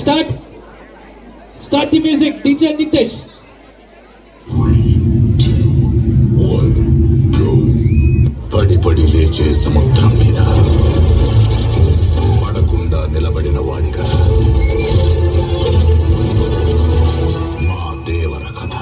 Start the music, DJ Nitesh. 3, 2, 1, go. పడి పడి లేచే సముద్రం మీద పడకుండా నిలబడిన వాడిగా మా దేవర కథ.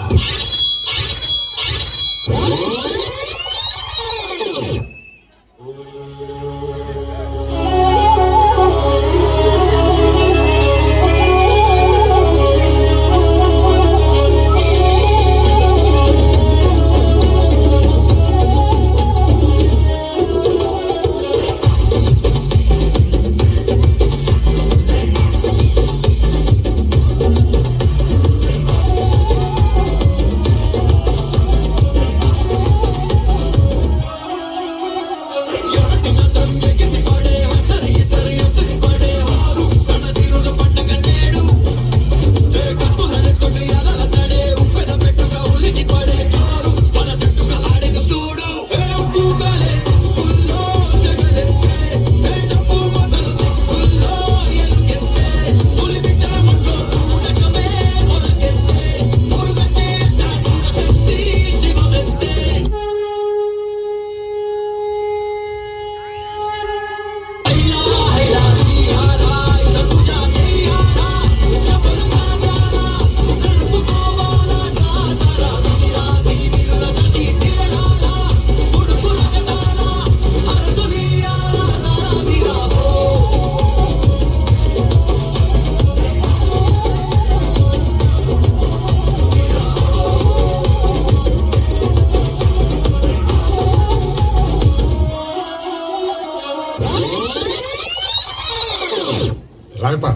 రాయపా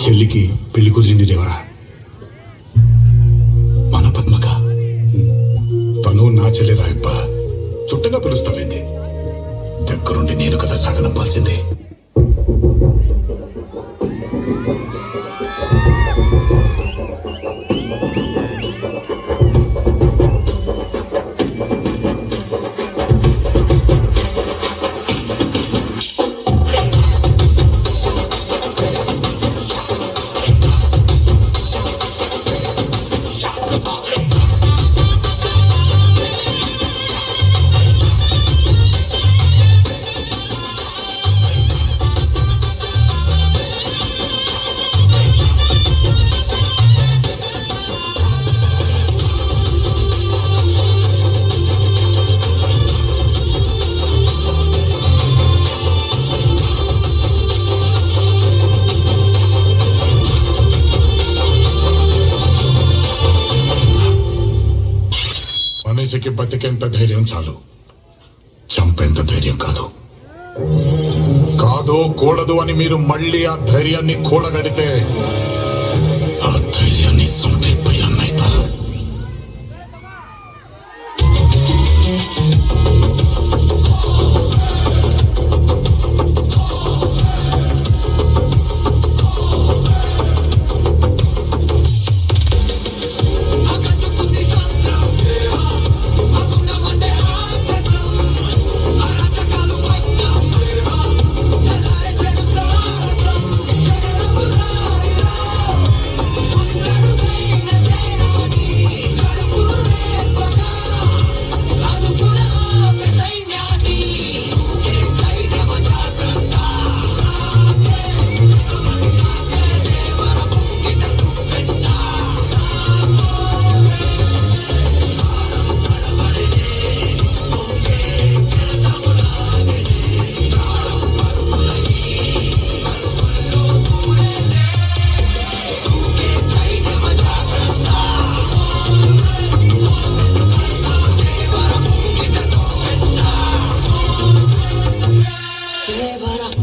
చెల్లికి పెళ్లి కుదిరింది దేవరా. మన పద్మక తను నా చెల్లి రాయప్ప. చుట్టంగా పిలుస్తావేంది? దగ్గరుండి నేను కదా సాగనంపాల్సిందే. మనిషికి బతికేంత ధైర్యం చాలు, చంపేంత ధైర్యం కాదు. కాదు కూడదు అని మీరు మళ్ళీ ఆ ధైర్యాన్ని కూడగడితే ఆ ధైర్యాన్ని చంపే భయాన్నైతా.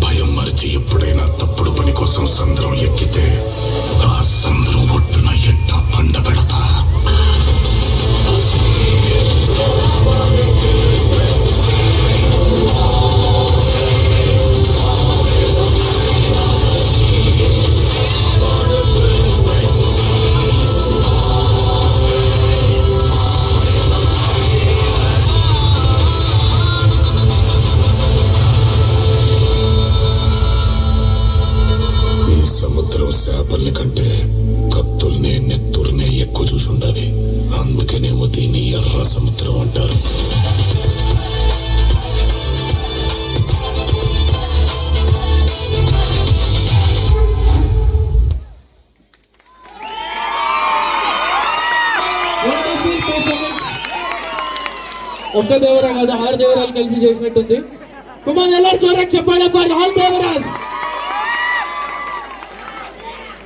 భయం మరిచి ఎప్పుడైనా తప్పుడు పని కోసం సంద్రం ఎక్కితే ఆ సంద్రం ఒడ్డున ఎట్టా పండబెడతా. సముద్రం చేపల్ని కంటే కత్తుల్ని నెత్తుర్నే ఎక్కువ చూసి ఉండాలి. అందుకనేమో దీన్ని ఎర్ర సముద్రం అంటారు. Wonderful performance. ఒక్క దేవరా కాదు, 6 దేవరాలు కలిసి చేసినట్టుంది. కుమార్ ಎಲ್ಲರೂ జోరాಗಿ చెప్పాలి ఫర్ ఆల్ దేవరాస్.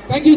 Thank you.